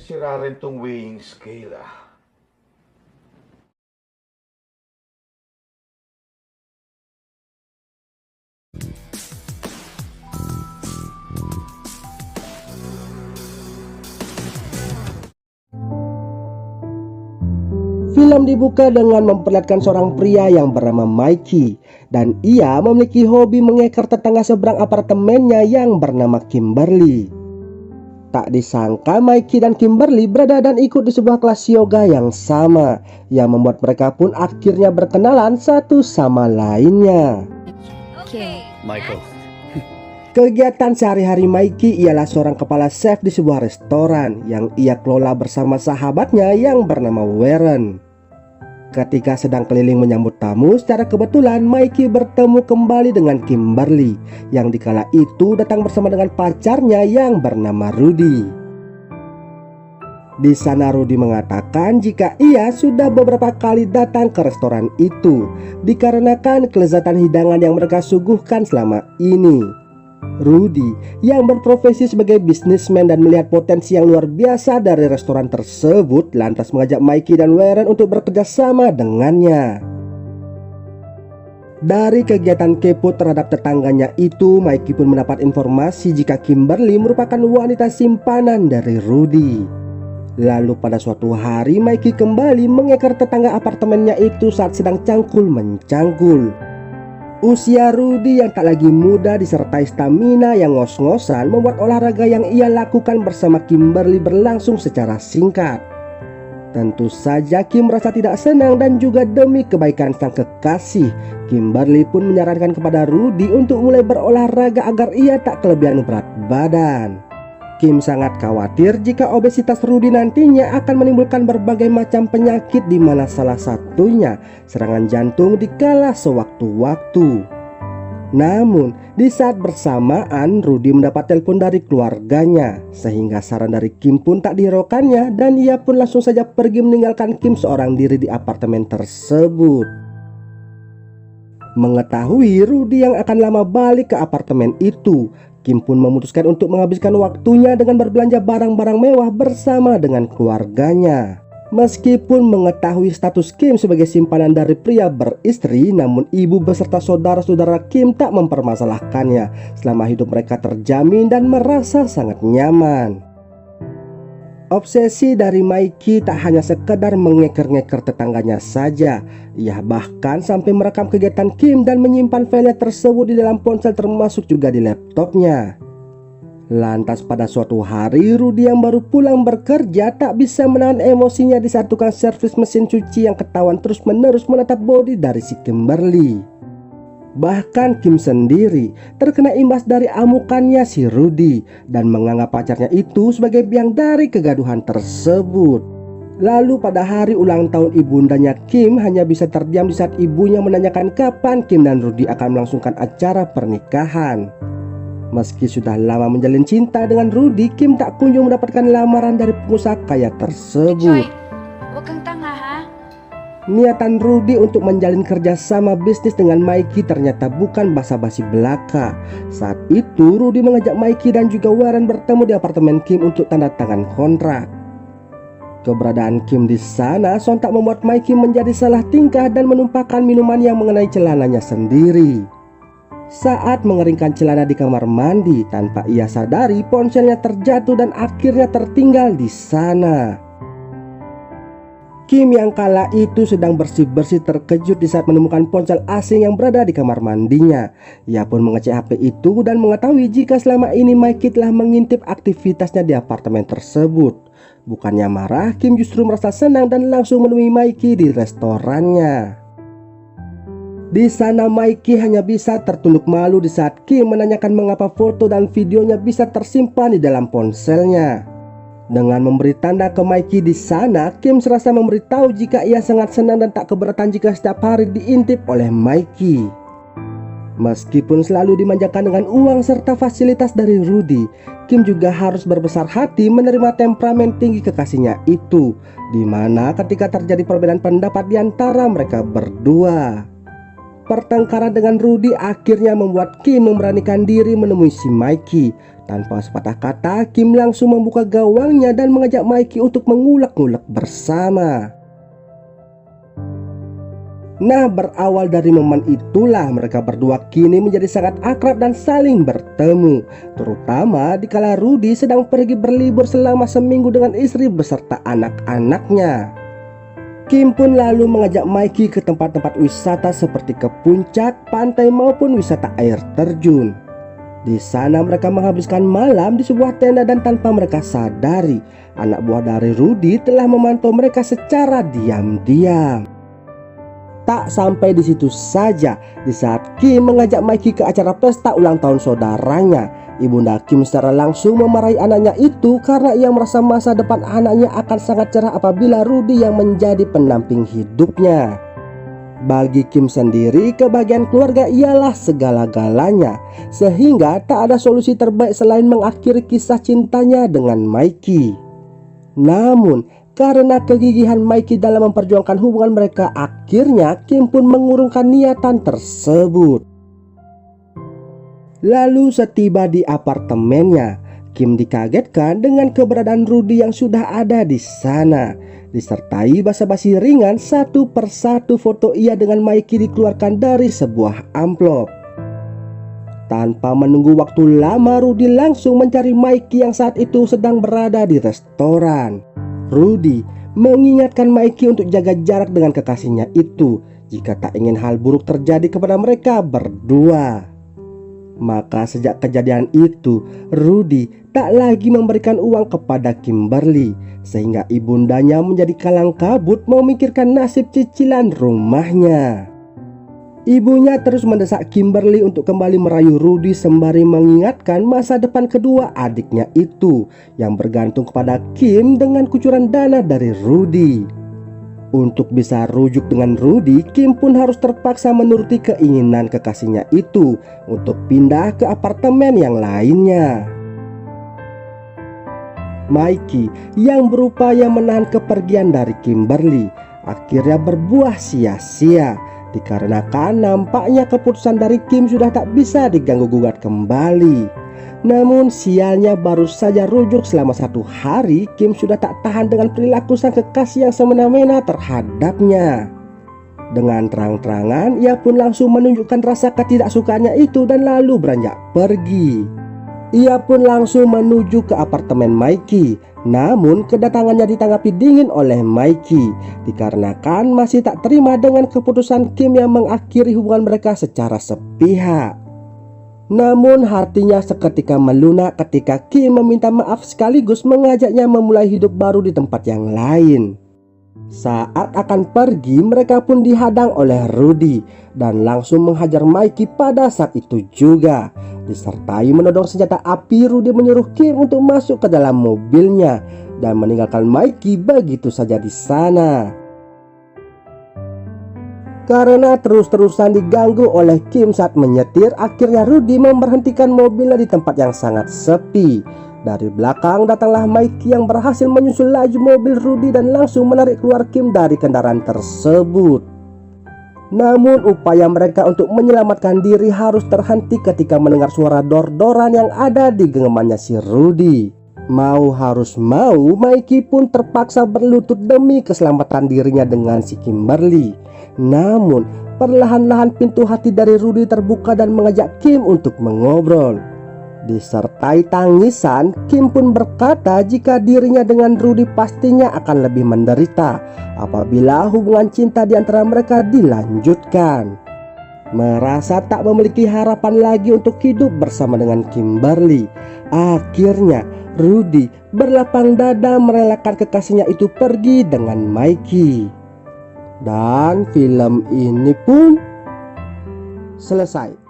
sira rin tong weighing scale ah. Film dibuka dengan memperlihatkan seorang pria yang bernama Mikey, dan ia memiliki hobi mengekor tetangga seberang apartemennya yang bernama Kimberly. Tak disangka Mikey dan Kimberly berada dan ikut di sebuah kelas yoga yang sama, yang membuat mereka pun akhirnya berkenalan satu sama lainnya. Michael. Kegiatan sehari-hari Mikey ialah seorang kepala chef di sebuah restoran yang ia kelola bersama sahabatnya yang bernama Warren. Ketika sedang keliling menyambut tamu, secara kebetulan Mikey bertemu kembali dengan Kimberly yang dikala itu datang bersama dengan pacarnya yang bernama Rudy. Di sana Rudy mengatakan jika ia sudah beberapa kali datang ke restoran itu dikarenakan kelezatan hidangan yang mereka suguhkan selama ini. Rudy yang berprofesi sebagai bisnismen dan melihat potensi yang luar biasa dari restoran tersebut lantas mengajak Mikey dan Warren untuk bekerja sama dengannya. Dari kegiatan kepo terhadap tetangganya itu, Mikey pun mendapat informasi jika Kimberly merupakan wanita simpanan dari Rudy. Lalu pada suatu hari Mikey kembali mengekor tetangga apartemennya itu saat sedang cangkul-mencangkul. Usia Rudy yang tak lagi muda disertai stamina yang ngos-ngosan membuat olahraga yang ia lakukan bersama Kimberly berlangsung secara singkat. Tentu saja Kim merasa tidak senang dan juga demi kebaikan sang kekasih, Kimberly pun menyarankan kepada Rudy untuk mulai berolahraga agar ia tak kelebihan berat badan. Kim sangat khawatir jika obesitas Rudy nantinya akan menimbulkan berbagai macam penyakit di mana salah satunya serangan jantung dikala sewaktu-waktu. Namun di saat bersamaan Rudy mendapat telepon dari keluarganya sehingga saran dari Kim pun tak dihiraukannya dan ia pun langsung saja pergi meninggalkan Kim seorang diri di apartemen tersebut. Mengetahui Rudy yang akan lama balik ke apartemen itu, Kim pun memutuskan untuk menghabiskan waktunya dengan berbelanja barang-barang mewah bersama dengan keluarganya. Meskipun mengetahui status Kim sebagai simpanan dari pria beristri, namun ibu beserta saudara-saudara Kim tak mempermasalahkannya selama hidup mereka terjamin dan merasa sangat nyaman. Obsesi dari Mikey tak hanya sekedar mengeker-ngeker tetangganya saja. Ia bahkan sampai merekam kegiatan Kim dan menyimpan file tersebut di dalam ponsel termasuk juga di laptopnya. Lantas pada suatu hari Rudy yang baru pulang bekerja tak bisa menahan emosinya di saat tukang servis mesin cuci yang ketahuan terus-menerus menatap body dari si Kimberly. Bahkan Kim sendiri terkena imbas dari amukannya si Rudy dan menganggap pacarnya itu sebagai biang dari kegaduhan tersebut. Lalu pada hari ulang tahun ibundanya Kim hanya bisa terdiam di saat ibunya menanyakan kapan Kim dan Rudy akan melangsungkan acara pernikahan. Meski sudah lama menjalin cinta dengan Rudy, Kim tak kunjung mendapatkan lamaran dari pengusaha kaya tersebut. Huwag kang tanga ha. Niatan Rudy untuk menjalin kerjasama bisnis dengan Mikey ternyata bukan basa-basi belaka. Saat itu Rudy mengajak Mikey dan juga Warren bertemu di apartemen Kim untuk tanda tangan kontrak. Keberadaan Kim di sana sontak membuat Mikey menjadi salah tingkah dan menumpahkan minuman yang mengenai celananya sendiri. Saat mengeringkan celana di kamar mandi, tanpa ia sadari ponselnya terjatuh dan akhirnya tertinggal di sana. Kim yang kala itu sedang bersih-bersih terkejut di saat menemukan ponsel asing yang berada di kamar mandinya. Ia pun mengecek HP itu dan mengetahui jika selama ini Mikey telah mengintip aktivitasnya di apartemen tersebut. Bukannya marah, Kim justru merasa senang dan langsung menemui Mikey di restorannya. Di sana Mikey hanya bisa tertunduk malu di saat Kim menanyakan mengapa foto dan videonya bisa tersimpan di dalam ponselnya. Dengan memberi tanda ke Mikey di sana, Kim serasa memberitahu jika ia sangat senang dan tak keberatan jika setiap hari diintip oleh Mikey. Meskipun selalu dimanjakan dengan uang serta fasilitas dari Rudy, Kim juga harus berbesar hati menerima temperamen tinggi kekasihnya itu, di mana ketika terjadi perbedaan pendapat di antara mereka berdua. Pertengkaran dengan Rudy akhirnya membuat Kim memberanikan diri menemui si Mikey. Tanpa sepatah kata, Kim langsung membuka gawangnya dan mengajak Mikey untuk mengulek-ngulek bersama. Nah, berawal dari momen itulah mereka berdua kini menjadi sangat akrab dan saling bertemu. Terutama dikala Rudy sedang pergi berlibur selama seminggu dengan istri beserta anak-anaknya. Kim pun lalu mengajak Mikey ke tempat-tempat wisata seperti ke puncak, pantai maupun wisata air terjun. Di sana mereka menghabiskan malam di sebuah tenda dan tanpa mereka sadari, anak buah dari Rudy telah memantau mereka secara diam-diam. Tak sampai di situ saja, di saat Kim mengajak Mikey ke acara pesta ulang tahun saudaranya, ibunda Kim secara langsung memarahi anaknya itu karena ia merasa masa depan anaknya akan sangat cerah apabila Rudy yang menjadi pendamping hidupnya. Bagi Kim sendiri, kebahagiaan keluarga ialah segala-galanya, sehingga tak ada solusi terbaik selain mengakhiri kisah cintanya dengan Mikey. Namun, karena kegigihan Mikey dalam memperjuangkan hubungan mereka, akhirnya Kim pun mengurungkan niatan tersebut. Lalu setiba di apartemennya, Kim dikagetkan dengan keberadaan Rudy yang sudah ada di sana. Disertai basa-basi ringan, satu persatu foto ia dengan Mikey dikeluarkan dari sebuah amplop. Tanpa menunggu waktu lama, Rudy langsung mencari Mikey yang saat itu sedang berada di restoran. Rudy mengingatkan Mikey untuk jaga jarak dengan kekasihnya itu jika tak ingin hal buruk terjadi kepada mereka berdua. Maka sejak kejadian itu, Rudy tak lagi memberikan uang kepada Kimberly, sehingga ibundanya menjadi kalang kabut memikirkan nasib cicilan rumahnya. Ibunya terus mendesak Kimberly untuk kembali merayu Rudy sembari mengingatkan masa depan kedua adiknya itu yang bergantung kepada Kim dengan kucuran dana dari Rudy. Untuk bisa rujuk dengan Rudy, Kim pun harus terpaksa menuruti keinginan kekasihnya itu untuk pindah ke apartemen yang lainnya. Mikey yang berupaya menahan kepergian dari Kimberly akhirnya berbuah sia-sia, dikarenakan nampaknya keputusan dari Kim sudah tak bisa diganggu-gugat kembali. Namun sialnya baru saja rujuk selama 1 hari, Kim sudah tak tahan dengan perilaku sang kekasih yang semena-mena terhadapnya. Dengan terang-terangan ia pun langsung menunjukkan rasa ketidaksukaannya itu dan lalu beranjak pergi. Ia pun langsung menuju ke apartemen Mikey. Namun kedatangannya ditanggapi dingin oleh Mikey, dikarenakan masih tak terima dengan keputusan Kim yang mengakhiri hubungan mereka secara sepihak. Namun hatinya seketika melunak ketika Kim meminta maaf sekaligus mengajaknya memulai hidup baru di tempat yang lain. Saat akan pergi, mereka pun dihadang oleh Rudy dan langsung menghajar Mikey pada saat itu juga. Disertai menodong senjata api, Rudy menyuruh Kim untuk masuk ke dalam mobilnya dan meninggalkan Mikey begitu saja di sana. Karena terus-terusan diganggu oleh Kim saat menyetir, akhirnya Rudy memberhentikan mobilnya di tempat yang sangat sepi. Dari belakang datanglah Mikey yang berhasil menyusul laju mobil Rudy dan langsung menarik keluar Kim dari kendaraan tersebut. Namun upaya mereka untuk menyelamatkan diri harus terhenti ketika mendengar suara dor-doran yang ada di genggamannya si Rudy. Mau harus mau, Mikey pun terpaksa berlutut demi keselamatan dirinya dengan si Kimberly. Namun perlahan-lahan pintu hati dari Rudy terbuka dan mengajak Kim untuk mengobrol. Disertai tangisan, Kim pun berkata jika dirinya dengan Rudy pastinya akan lebih menderita apabila hubungan cinta di antara mereka dilanjutkan. Merasa tak memiliki harapan lagi untuk hidup bersama dengan Kimberly, akhirnya Rudy berlapang dada merelakan kekasihnya itu pergi dengan Mikey. Dan film ini pun selesai.